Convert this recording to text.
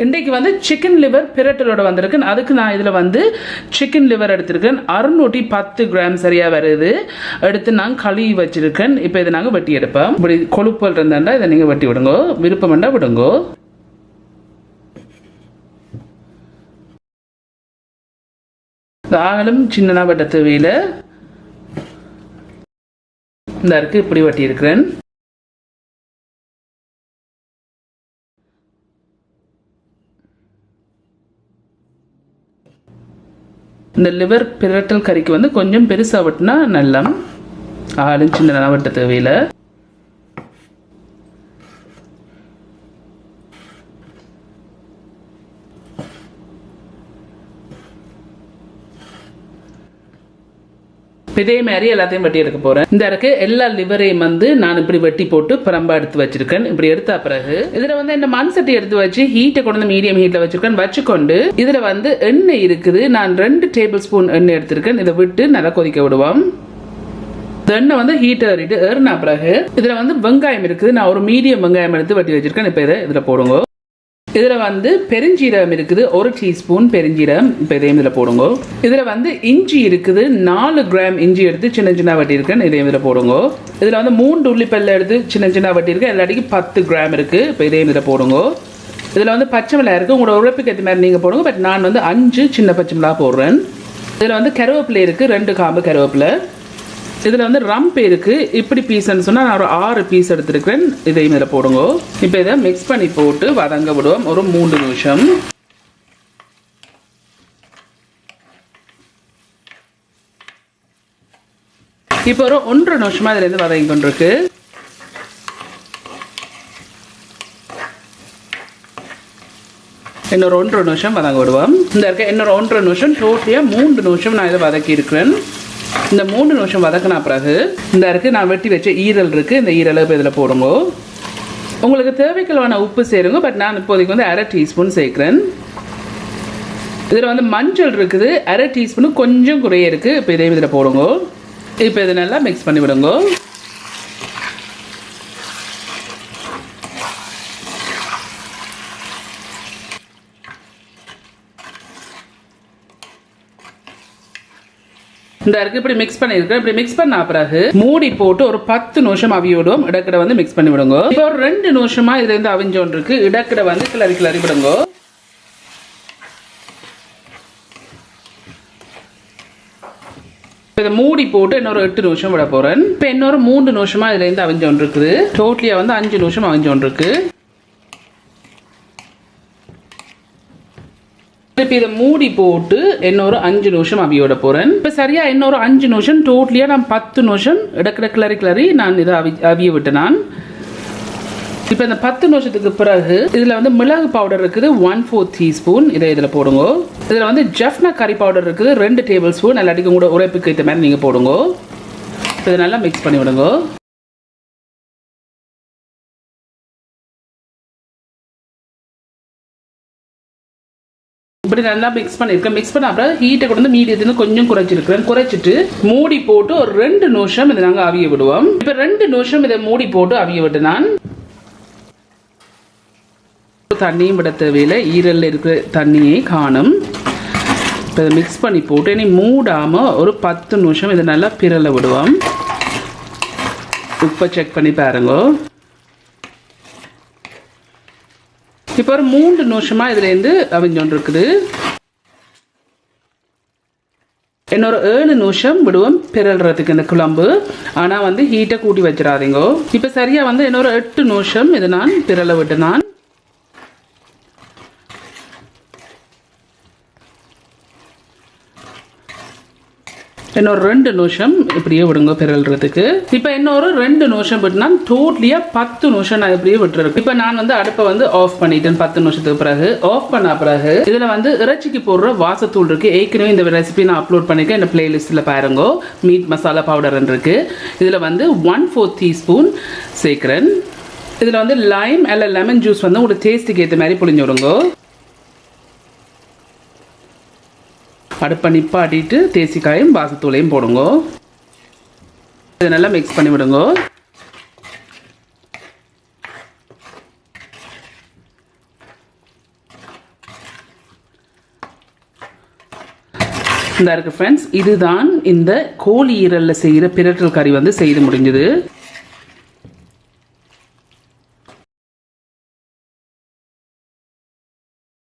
இன்றைக்கு வந்து chicken liver பிரட்டலோட வந்திருக்கேன். அதுக்கு நான் இதில் வந்து சிக்கன் லிவர் எடுத்திருக்கேன். 610 கிராம் சரியாக வருது. எடுத்து நான் கழுவி வச்சிருக்கேன். இப்போ இதை நாங்கள் வெட்டி எடுப்போம். இப்படி கொழுப்புகள் இருந்தாண்டா இதை நீங்கள் வெட்டி விடுங்கோ, விருப்பம் வேண்டா விடுங்கோ. ஆகலும் சின்னதாக வெட்ட தேவையில் இந்த இருக்கு இப்படி வெட்டி இருக்கிறேன். இந்த லிவர் பிரட்டல் கறிக்கு வந்து கொஞ்சம் பெருசாக வெட்டினா நல்லம். ஆளும் சின்னதாக வெட்ட தேவையில்லை. இதே மாதிரி எல்லாத்தையும் வெட்டி எடுக்க போறேன். இந்த இருக்கு எல்லா லிவரையும் வந்து நான் இப்படி வெட்டி போட்டு பரம்பா எடுத்து வச்சிருக்கேன். இப்படி எடுத்த பிறகு இதுல வந்து இந்த மண் சட்டி எடுத்து வச்சு ஹீட்டை கொண்டு மீடியம் ஹீட்ல வச்சிருக்கேன். வச்சுக்கொண்டு இதுல வந்து எண்ணெய் இருக்குது. நான் 2 டேபிள் ஸ்பூன் எண்ணெய் எடுத்திருக்கேன். இதை விட்டு நல்லா கொதிக்க விடுவோம். எண்ணெய் வந்து ஹீட் ஏறின பிறகு இதுல வந்து வெங்காயம் இருக்குது. நான் ஒரு மீடியம் வெங்காயம் எடுத்து வெட்டி வச்சிருக்கேன். இப்போ இதை இதுல போடுங்க. இதில் வந்து பெருஞ்சீரகம் இருக்குது, 1 டீஸ்பூன் பெருஞ்சீரகம். இப்போ இதையும் இதில் போடுங்க. இதில் வந்து இஞ்சி இருக்குது, 4 கிராம் இஞ்சி எடுத்து சின்ன சின்ன வட்டியிருக்கேன். இதையும் இதில் போடுங்க. இதில் வந்து 3 உள்ளிப்பல்ல எடுத்து சின்ன சின்ன வட்டியிருக்கேன். எல்லாடிக்கு 10 கிராம் இருக்குது. இப்போ இதையும் இதில் போடுங்க. இதில் வந்து பச்சை மிளகாய் இருக்குது. உங்களோட உழைப்புக்கு ஏற்ற மாதிரி நீங்கள் போடுங்க. பட் நான் வந்து 5 சின்ன பச்சை மிளகாய் போடுறேன். இதில் வந்து கருவேப்பிலை இருக்குது, 2 காம்பு கருவேப்பிலை. இதில் வந்து ரம்பு இருக்குது. இப்படி பீஸ்ன்னு சொன்னால் நான் ஒரு 6 பீஸ் எடுத்துருக்கிறேன். இதையும் இதில் போடுங்க. இப்போ இதை மிக்ஸ் பண்ணி போட்டு வதங்க விடுவோம் ஒரு 3 நிமிஷம். இப்போ ஒரு 1.5 நிமிஷமா இதுலேருந்து வதங்கி கொண்டிருக்கு. இன்னொரு 1.5 நிமிஷம் வதங்க விடுவோம். இந்த இருக்க இன்னொரு 1.5 நிமிஷம் டோட்டலியாக 3 நிமிஷம் நான் இதை வதக்கி இருக்கிறேன். இந்த 3 நிமிஷம் வதக்கின பிறகு இந்த இருக்கு நான் வெட்டி வச்ச ஈரல் இருக்குது. இந்த ஈரலை இப்போ இதில் போடுங்க. உங்களுக்கு தேவைக்களான உப்பு சேருங்க. பட் நான் இப்போதைக்கு வந்து 1/2 டீஸ்பூன் சேர்க்குறேன். இதில் வந்து மஞ்சள் இருக்குது, 1/2 டீஸ்பூனு கொஞ்சம் குறைய இருக்குது. இப்போ இதையும் இதில் போடுங்க. இப்போ இதை நல்லா மிக்ஸ் பண்ணி விடுங்க. இந்த இருக்கு இப்படி மிக்ஸ் பண்ணிருக்கேன். இப்படி மிக்ஸ் பண்ண பிறகு மூடி போட்டு ஒரு 10 நிமிஷம் அவிய விடுவோம். இடக்கடை வந்து மிக்ஸ் பண்ணி விடுங்க. இப்போ ஒரு 2 நிமிஷமா இதுல இருந்து அவிஞ்சோன்னு இருக்கு. இடக்கடை வந்து கிளறி கிளறி விடுங்க. இதை மூடி போட்டு இன்னொரு 8 நிமிஷம் விட போறேன். இப்போ இன்னொரு 3 நிமிஷமா இதுல இருந்து அவிஞ்சோன்னு இருக்குது. டோட்டலியா வந்து 5 நிமிஷம் அவிஞ்சோன்னு இருக்கு. இப்போ இதை மூடி போட்டு இன்னொரு 5 நிமிஷம் அவியோட போறேன். இப்போ சரியா இன்னொரு 5 நிமிஷம் டோட்டலியா நான் 10 நிமிஷம் இடக்கிட கிளறி கிளறி நான் இதை அவிய விட்டு நான் இப்போ இந்த 10 நிமிஷத்துக்கு பிறகு இதில் வந்து மிளகு பவுடர் இருக்குது 1/4 டீஸ்பூன். இதை இதில் போடுங்க. இதில் வந்து ஜஃப்னா கறி பவுடர் இருக்குது 2 டேபிள் ஸ்பூன். எல்லாத்துக்கும் கூட உரைப்புக்கு ஏற்ற மாதிரி நீங்கள் போடுங்க. இதை நல்லா மிக்ஸ் பண்ணி விடுங்க. இப்படி நல்லா மிக்ஸ் பண்ணியிருக்கேன். மிக்ஸ் பண்ண அப்புறம் ஹீட்டை கொண்டு வந்து மீடியத்துலேருந்து கொஞ்சம் குறைச்சிருக்கிறேன். குறைச்சிட்டு மூடி போட்டு ஒரு 2 நிமிஷம் இதை நாங்கள் அவிய விடுவோம். இப்போ 2 நிமிஷம் இதை மூடி போட்டு அவிய விட்டு நான் தண்ணியும் விட தேவையில்லை. ஈரலில் இருக்கிற தண்ணியை காணும். இப்போ இதை மிக்ஸ் பண்ணி போட்டு இனி மூடாமல் ஒரு 10 நிமிஷம் இதை நல்லா பிறல விடுவோம். உப்பை செக் பண்ணி பாருங்க. இப்போ ஒரு 3 நிமிஷமா இதுலேருந்து அவிஞ்சோன்னு இருக்குது. இன்னொரு 7 நிமிஷம் விடுவோம் பிறல்றதுக்கு இந்த குழம்பு. ஆனால் வந்து ஹீட்டை கூட்டி வச்சிடாதீங்க. இப்போ சரியா வந்து இன்னொரு 8 நிமிஷம் இதை நான் பிறல விட்டு நான் இன்னொரு 2 நிமிஷம் இப்படியே விடுங்க பிறல்றதுக்கு. இப்போ இன்னொரு 2 நிமிஷம் விட்டுனா டோட்டலியா 10 நிமிஷம் நான் இப்படியே விட்டுருக்கேன். இப்போ நான் வந்து அடுப்பை வந்து ஆஃப் பண்ணிட்டேன். 10 நிமிஷத்துக்கு பிறகு ஆஃப் பண்ண பிறகு இதில் வந்து இறைச்சிக்கு போடுற வாசத்தூள் இருக்கு. ஏற்கனவே இந்த ரெசிபி நான் அப்லோட் பண்ணிருக்கேன். இந்த பிளேலிஸ்ட்டில் பாருங்க. மீட் மசாலா பவுடர் இருக்கு. இதில் வந்து 1/4 டீஸ்பூன் சேர்க்கிறேன். இதில் வந்து லைம் அல்ல லெமன் ஜூஸ் வந்து உங்களுக்கு டேஸ்ட்டுக்கு ஏற்ற மாதிரி புளிஞ்சு விடுங்க. அடுப்பை நிப்பாட்டிட்டு தேசிக்காயும் பாசத்தூளையும் போடுங்க. இதை நல்லா மிக்ஸ் பண்ணி விடுங்க. இந்த இருக்கு ஃப்ரெண்ட்ஸ், இதுதான் இந்த கோழி ஈரல்ல செய்கிற பிரட்டல் கறி வந்து செய்து முடிஞ்சது.